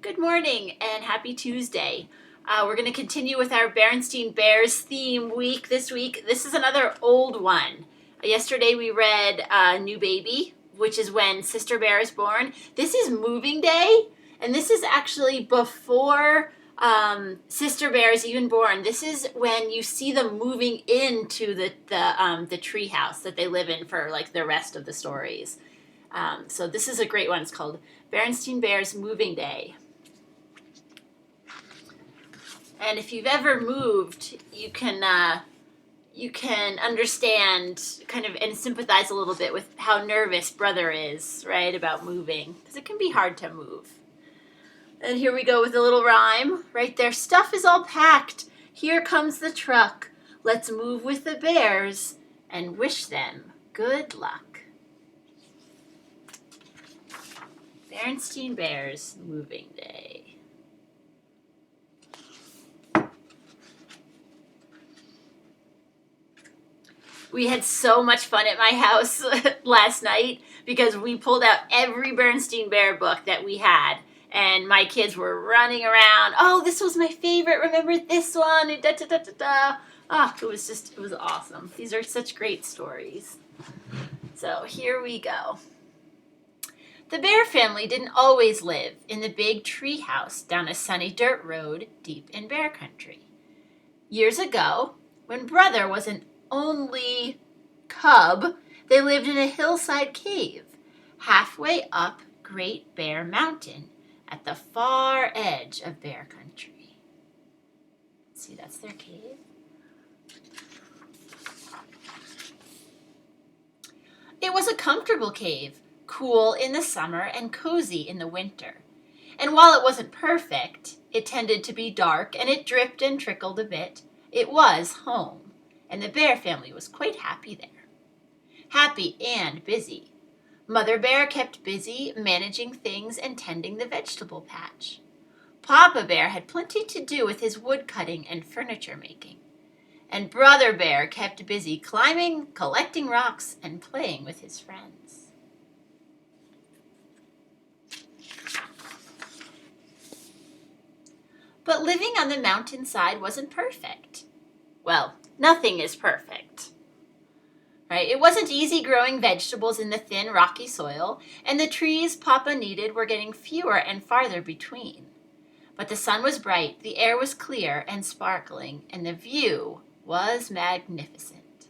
Good morning and happy Tuesday. We're going to continue with our Berenstain Bears theme week this week. This is another old one. Yesterday we read New Baby, which is when Sister Bear is born. This is Moving Day, and this is actually before Sister Bear is even born. This is when you see them moving into the tree house that they live in for like the rest of the stories. So this is a great one. It's called Berenstain Bears Moving Day. And if you've ever moved, you can understand kind of and sympathize a little bit with how nervous Brother is, right, about moving, because it can be hard to move. And here we go with a little rhyme right there. Stuff is all packed. Here comes the truck. Let's move with the bears and wish them good luck. Berenstain Bears Moving Day. We had so much fun at my house last night because we pulled out every Berenstain Bear book that we had. And my kids were running around. Oh, this was my favorite. Remember this one? And da da da da da. Oh, it was awesome. These are such great stories. So here we go. The Bear family didn't always live in the big tree house down a sunny dirt road deep in Bear country. Years ago, when Brother was an only cub, they lived in a hillside cave halfway up Great Bear Mountain at the far edge of Bear country. See, that's their cave. It was a comfortable cave, cool in the summer and cozy in the winter. And while it wasn't perfect, it tended to be dark and it dripped and trickled a bit. It was home. And the Bear family was quite happy there. Happy and busy. Mother Bear kept busy managing things and tending the vegetable patch. Papa Bear had plenty to do with his wood cutting and furniture making. And Brother Bear kept busy climbing, collecting rocks, and playing with his friends. But living on the mountainside wasn't perfect. Well, nothing is perfect, right? It wasn't easy growing vegetables in the thin, rocky soil, and the trees Papa needed were getting fewer and farther between. But the sun was bright, the air was clear and sparkling, and the view was magnificent.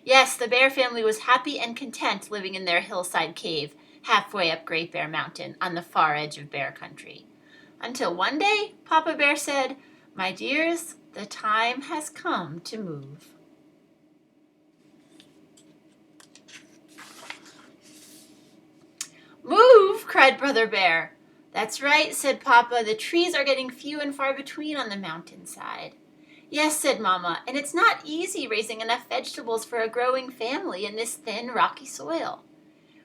Yes, the Bear family was happy and content living in their hillside cave halfway up Great Bear Mountain on the far edge of Bear country. Until one day, Papa Bear said, "My dears, the time has come to move." "Move!" cried Brother Bear. "That's right," said Papa. "The trees are getting few and far between on the mountainside." "Yes," said Mama, "and it's not easy raising enough vegetables for a growing family in this thin, rocky soil."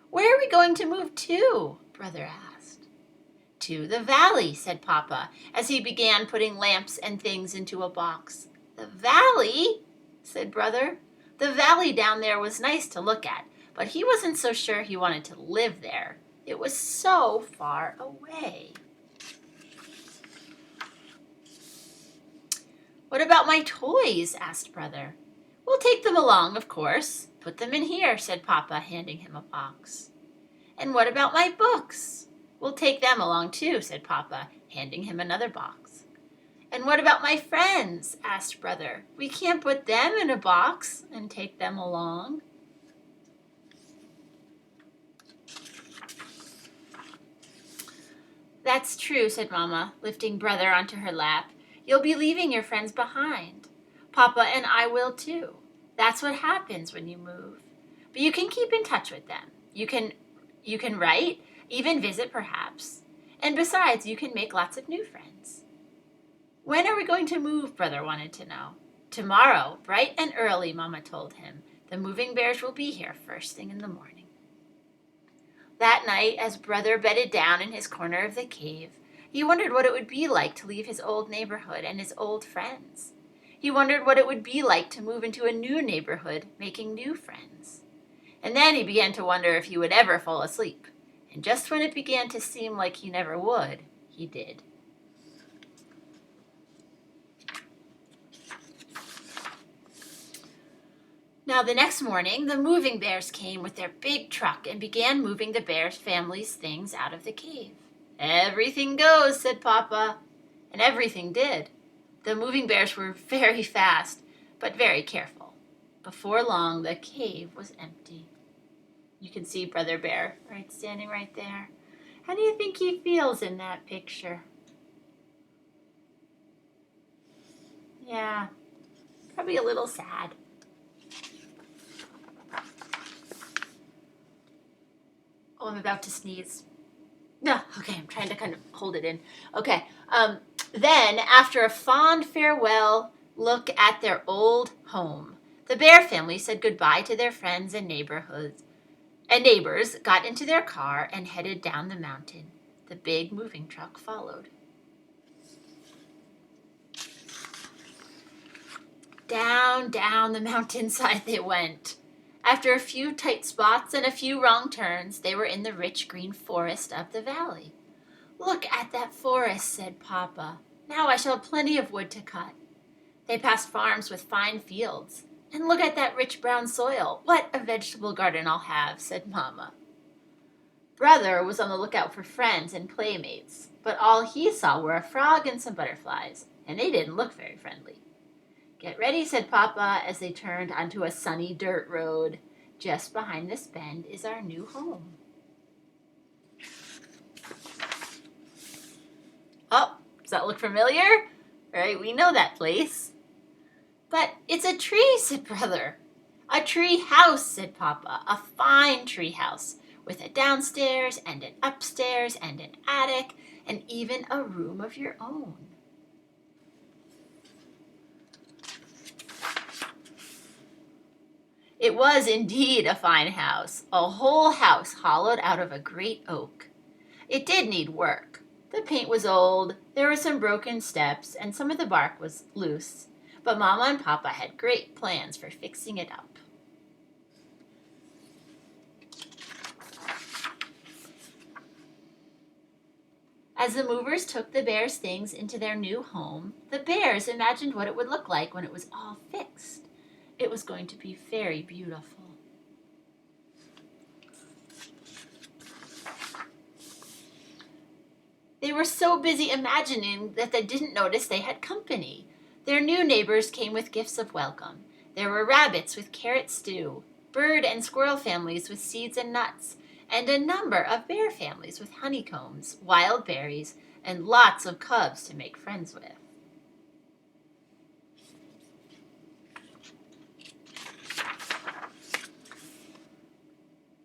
"Where are we going to move to?" Brother asked. "To the valley," said Papa, as he began putting lamps and things into a box. "The valley?" said Brother. The valley down there was nice to look at, but he wasn't so sure he wanted to live there. It was so far away. "What about my toys?" asked Brother. "We'll take them along, of course. Put them in here," said Papa, handing him a box. "And what about my books?" "We'll take them along too," said Papa, handing him another box. "And what about my friends?" asked Brother. "We can't put them in a box and take them along." "That's true," said Mama, lifting Brother onto her lap. "You'll be leaving your friends behind. Papa and I will too. That's what happens when you move. But you can keep in touch with them. You can write, even visit perhaps. And besides, you can make lots of new friends." "When are we going to move?" Brother wanted to know. "Tomorrow, bright and early," Mama told him. "The moving bears will be here first thing in the morning." That night, as Brother bedded down in his corner of the cave, he wondered what it would be like to leave his old neighborhood and his old friends. He wondered what it would be like to move into a new neighborhood, making new friends. And then he began to wonder if he would ever fall asleep. And just when it began to seem like he never would, he did. Now, the next morning, the moving bears came with their big truck and began moving the bear family's things out of the cave. "Everything goes," said Papa, and everything did. The moving bears were very fast, but very careful. Before long, the cave was empty. You can see Brother Bear standing right there. How do you think he feels in that picture? Yeah, probably a little sad. Oh, I'm about to sneeze. No, okay, I'm trying to kind of hold it in. Okay, then after a fond farewell look at their old home, the bear family said goodbye to their friends and neighbors, got into their car and headed down the mountain. The big moving truck followed. Down the mountainside they went. After a few tight spots and a few wrong turns, they were in the rich green forest of the valley. "Look at that forest," said Papa. "Now I shall have plenty of wood to cut." They passed farms with fine fields. "And look at that rich brown soil. What a vegetable garden I'll have," said Mama. Brother was on the lookout for friends and playmates, but all he saw were a frog and some butterflies, and they didn't look very friendly. "Get ready," said Papa, as they turned onto a sunny dirt road. "Just behind this bend is our new home." Oh, does that look familiar? Right, we know that place. "But it's a tree," said Brother. "A tree house," said Papa. "A fine tree house, with a downstairs and an upstairs and an attic, and even a room of your own." It was indeed a fine house, a whole house hollowed out of a great oak. It did need work. The paint was old, there were some broken steps, and some of the bark was loose, but Mama and Papa had great plans for fixing it up. As the movers took the bears' things into their new home, the bears imagined what it would look like when it was all fixed. It was going to be very beautiful. They were so busy imagining that they didn't notice they had company. Their new neighbors came with gifts of welcome. There were rabbits with carrot stew, bird and squirrel families with seeds and nuts, and a number of bear families with honeycombs, wild berries, and lots of cubs to make friends with.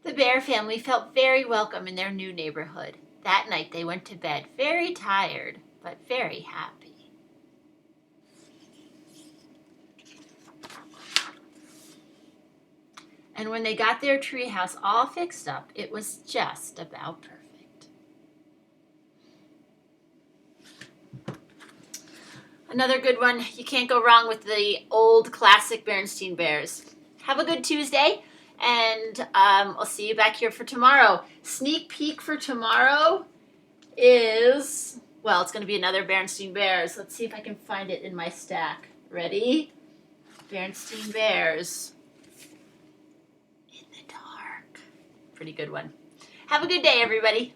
The bear family felt very welcome in their new neighborhood. That night they went to bed very tired, but very happy. And when they got their treehouse all fixed up, it was just about perfect. Another good one. You can't go wrong with the old classic Berenstain Bears. Have a good Tuesday. And I'll see you back here for tomorrow. Sneak peek for tomorrow is, well, it's going to be another Berenstain Bears. Let's see if I can find it in my stack. Ready? Berenstain Bears. In the dark. Pretty good one. Have a good day, everybody.